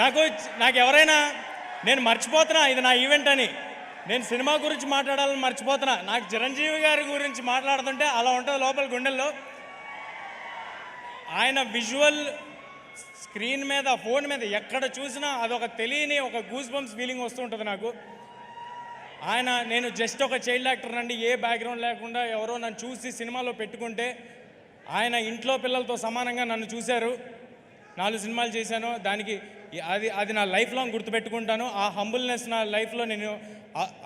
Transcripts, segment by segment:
నాకు నాకు ఎవరైనా నేను మర్చిపోతున్నా ఇది నా ఈవెంట్ అని, నేను సినిమా గురించి మాట్లాడాలని మర్చిపోతున్నా. నాకు చిరంజీవి గారి గురించి మాట్లాడుతుంటే అలా ఉంటుంది లోపల గుండెల్లో. ఆయన విజువల్ స్క్రీన్ మీద, ఫోన్ మీద ఎక్కడ చూసినా అదొక తెలియని ఒక గూస్ బంప్స్ ఫీలింగ్ వస్తూ ఉంటుంది నాకు. నేను జస్ట్ ఒక చైల్డ్ యాక్టర్ అండి, ఏ బ్యాక్గ్రౌండ్ లేకుండా ఎవరో నన్ను చూసి సినిమాలో పెట్టుకుంటే ఆయన ఇంట్లో పిల్లలతో సమానంగా నన్ను చూశారు. 4 సినిమాలు చేశాను, దానికి అది నా లైఫ్ లాంగ్ గుర్తుపెట్టుకుంటాను. ఆ హంబుల్నెస్ నా లైఫ్లో నేను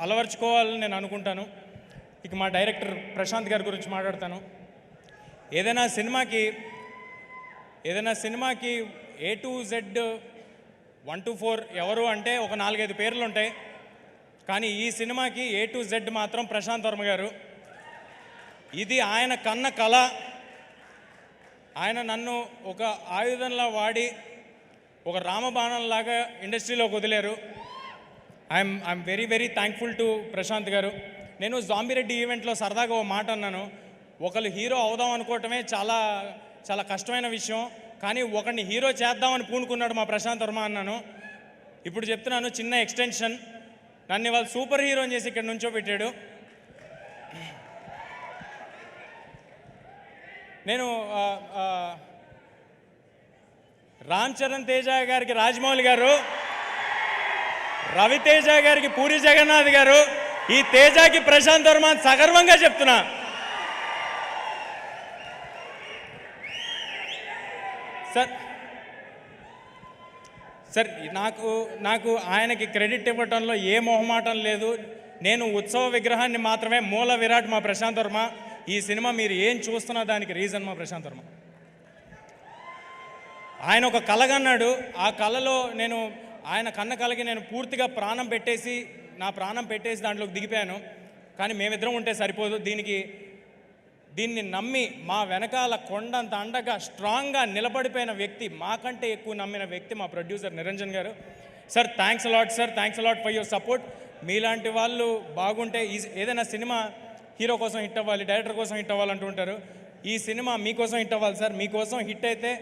అలవర్చుకోవాలని నేను అనుకుంటాను. ఇక మా డైరెక్టర్ ప్రశాంత్ గారి గురించి మాట్లాడతాను. ఏదైనా సినిమాకి A to Z 1 to 4 ఎవరు అంటే ఒక 4-5 పేర్లు ఉంటాయి, కానీ ఈ సినిమాకి A to Z మాత్రం ప్రశాంత్ వర్మ గారు. ఇది ఆయన కన్న కళ. ఆయన నన్ను ఒక ఆయుధంలా వాడి ఒక రామబాణంలాగా ఇండస్ట్రీలోకి వదిలేరు. I'm very very thankful to Prashanth గారు. నేను జాంబిరెడ్డి ఈవెంట్లో సరదాగా ఓ మాట అన్నాను, ఒకళ్ళు హీరో అవుదాం అనుకోవటమే చాలా చాలా కష్టమైన విషయం, కానీ ఒకరిని హీరో చేద్దామని పూనుకున్నాడు మా ప్రశాంత్ వర్మ అన్నాను. ఇప్పుడు చెప్తున్నాను, చిన్న ఎక్స్టెన్షన్. నన్ను ఇవాళ సూపర్ హీరోని చేసి ఇక్కడ నుంచో పెట్టాడు. నేను రామ్ చరణ్ తేజ గారికి రాజమౌళి గారు, రవితేజ గారికి పూరి జగన్నాథ్ గారు, ఈ తేజకి ప్రశాంత్ వర్మ సగర్వంగా చెప్తున్నా. సార్ నాకు ఆయనకి క్రెడిట్ ఇవ్వటంలో ఏ మొహమాటం లేదు. నేను ఉత్సవ విగ్రహాన్ని మాత్రమే, మూల విరాట్ మా ప్రశాంత్ వర్మ. ఈ సినిమా మీరు ఏం చూస్తున్నా దానికి రీజన్ మా ప్రశాంత్ వర్మ. ఆయన ఒక కలగన్నాడు, ఆ కళలో ఆయన కన్న కళకి నేను పూర్తిగా నా ప్రాణం పెట్టేసి దాంట్లోకి దిగిపోయాను. కానీ మేమిద్దరం ఉంటే సరిపోదు, దీన్ని నమ్మి మా వెనకాల కొండంత అండగా స్ట్రాంగ్గా నిలబడిపోయిన వ్యక్తి, మాకంటే ఎక్కువ నమ్మిన వ్యక్తి మా ప్రొడ్యూసర్ నిరంజన్ గారు. Sir thanks a lot sir, thanks a lot for your support. మీలాంటి వాళ్ళు బాగుంటే ఏదైనా సినిమా హీరో కోసం హిట్ అవ్వాలి, డైరెక్టర్ కోసం హిట్ అవ్వాలంటూ ఉంటారు. ఈ సినిమా మీకోసం హిట్ అవ్వాలి సార్. మీకోసం హిట్ అయితే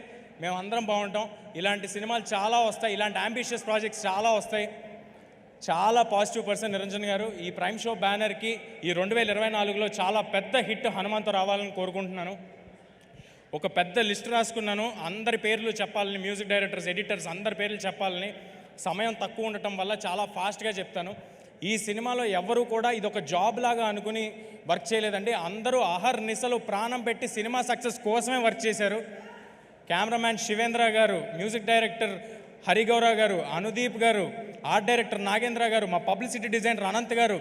మేము అందరం బాగుంటాం. ఇలాంటి సినిమాలు చాలా వస్తాయి, ఇలాంటి అంబిషియస్ ప్రాజెక్ట్స్ చాలా వస్తాయి. చాలా పాజిటివ్ పర్సన్ నిరంజన్ గారు. ఈ ప్రైమ్ షో బ్యానర్కి ఈ 2024లో చాలా పెద్ద హిట్ హనుమాన్తో రావాలని కోరుకుంటున్నాను. ఒక పెద్ద లిస్ట్ రాసుకున్నాను, అందరి పేర్లు చెప్పాలని, మ్యూజిక్ డైరెక్టర్స్, ఎడిటర్స్ అందరి పేర్లు చెప్పాలని. సమయం తక్కువ ఉండటం వల్ల చాలా ఫాస్ట్గా చెప్తాను. ఈ సినిమాలో ఎవరు కూడా ఇది ఒక జాబ్ లాగా అనుకుని వర్క్ చేయలేదండి. అందరూ అహర్నిశలు ప్రాణం పెట్టి సినిమా సక్సెస్ కోసమే వర్క్ చేశారు. కెమెరామ్యాన్ శివేంద్ర గారు, మ్యూజిక్ డైరెక్టర్ హరిగౌర గారు, అనుదీప్ గారు, ఆర్ట్ డైరెక్టర్ నాగేంద్ర గారు, మా పబ్లిసిటీ డిజైనర్ అనంత్ గారు.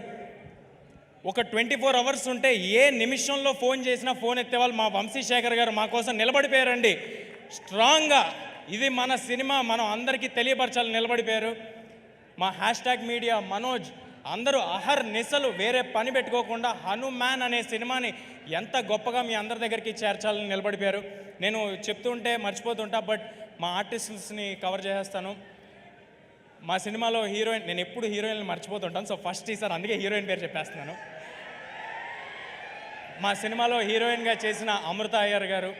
ఒక 24 అవర్స్ ఉంటే ఏ నిమిషంలో ఫోన్ చేసినా ఫోన్ ఎత్తేవాళ్ళు మా వంశీశేఖర్ గారు మా కోసం నిలబడిపోయారండి స్ట్రాంగ్గా. ఇది మన సినిమా, మనం అందరికీ తెలియపరచాలని నిలబడిపోయారు. మా హ్యాష్ట్యాగ్ మీడియా మనోజ్ అందరూ అహర్నిశలు వేరే పని పెట్టుకోకుండా హనుమాన్ అనే సినిమాని ఎంత గొప్పగా మీ అందరి దగ్గరికి చేర్చాలని నిలబడిపోయారు. నేను చెప్తూ ఉంటే మర్చిపోతుంటా, బట్ మా ఆర్టిస్ట్స్ని కవర్ చేసేస్తాను. మా సినిమాలో హీరోయిన్, నేను ఎప్పుడు హీరోయిన్లు మర్చిపోతుంటాను, సో ఫస్ట్ ఈసారి అందుకే హీరోయిన్ పేరు చెప్పేస్తున్నాను. మా సినిమాలో హీరోయిన్గా చేసిన అమృత అయ్యర్ గారు,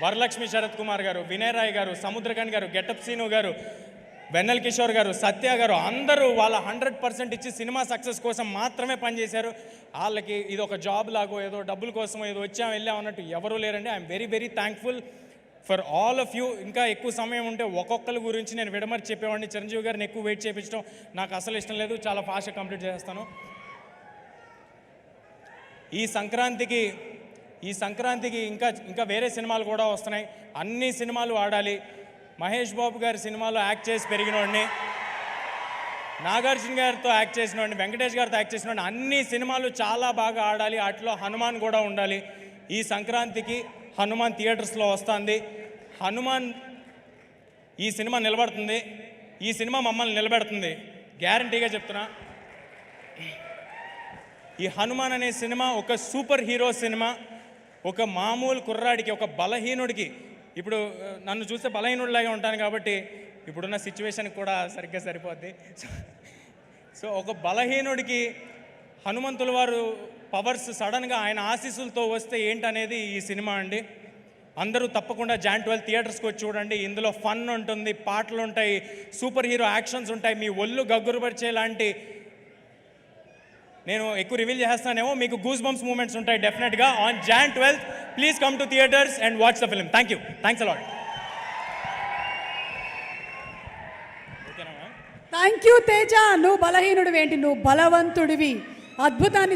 వరలక్ష్మి శరత్ కుమార్ గారు, వినయ్ రాయ్ గారు, సముద్రకన్ గారు, గెటప్ సీను గారు, వెన్నెల్ కిషోర్ గారు, సత్య గారు అందరూ వాళ్ళ 100% ఇచ్చి సినిమా సక్సెస్ కోసం మాత్రమే పనిచేశారు. వాళ్ళకి ఇది ఒక జాబ్ లాగో ఏదో డబ్బుల కోసమో ఏదో వెళ్ళాం అన్నట్టు ఎవరూ లేరండి. I'm very very thankful for all of you. ఇంకా ఎక్కువ సమయం ఉంటే ఒక్కొక్కరి గురించి నేను విడమర్చి చెప్పేవాడిని. చిరంజీవి గారిని ఎక్కువ వెయిట్ చేయించడం నాకు అసలు ఇష్టం లేదు, చాలా ఫాస్ట్గా కంప్లీట్ చేస్తాను. ఈ సంక్రాంతికి ఇంకా వేరే సినిమాలు కూడా వస్తున్నాయి. అన్ని సినిమాలు ఆడాలి. మహేష్ బాబు గారి సినిమాలో యాక్ట్ చేసి పెరిగినోడిని, నాగార్జున గారితో యాక్ట్ చేసినోడిని, వెంకటేష్ గారితో యాక్ట్ చేసినోడిని. అన్ని సినిమాలు చాలా బాగా ఆడాలి, వాటిలో హనుమాన్ కూడా ఉండాలి. ఈ సంక్రాంతికి హనుమాన్ థియేటర్స్లో వస్తుంది. హనుమాన్ ఈ సినిమా నిలబడుతుంది, ఈ సినిమా మమ్మల్ని నిలబెడుతుంది, గ్యారంటీగా చెప్తున్నా. ఈ హనుమాన్ అనే సినిమా ఒక సూపర్ హీరో సినిమా. ఒక మామూలు కుర్రాడికి, ఒక బలహీనుడికి, ఇప్పుడు నన్ను చూస్తే బలహీనుడిలాగా ఉంటాను కాబట్టి ఇప్పుడున్న సిచ్యువేషన్కి కూడా సరిగ్గా సరిపోద్ది. సో ఒక బలహీనుడికి హనుమంతుల వారు పవర్స్ సడన్గా ఆయన ఆశీస్సులతో వస్తే ఏంటనేది ఈ సినిమా అండి. అందరూ తప్పకుండా జాన్ 12 థియేటర్స్కి వచ్చి చూడండి. ఇందులో ఫన్ ఉంటుంది, పాటలు ఉంటాయి, సూపర్ హీరో యాక్షన్స్ ఉంటాయి, మీ ఒళ్ళు గగ్గురుపరిచే లాంటి, నేను ఎక్కువ రివీల్ చేస్తానేమో, మీకు గూస్ బంప్స్ మూమెంట్స్ ఉంటాయి డెఫినెట్గా on Jan 12. Please come to theatres and watch the film. Thank you, thanks a lot. Thank you Teja. నువ్వు బలహీనుడివి ఏంటి, నువ్వు బలవంతుడివి. అద్భుతాన్ని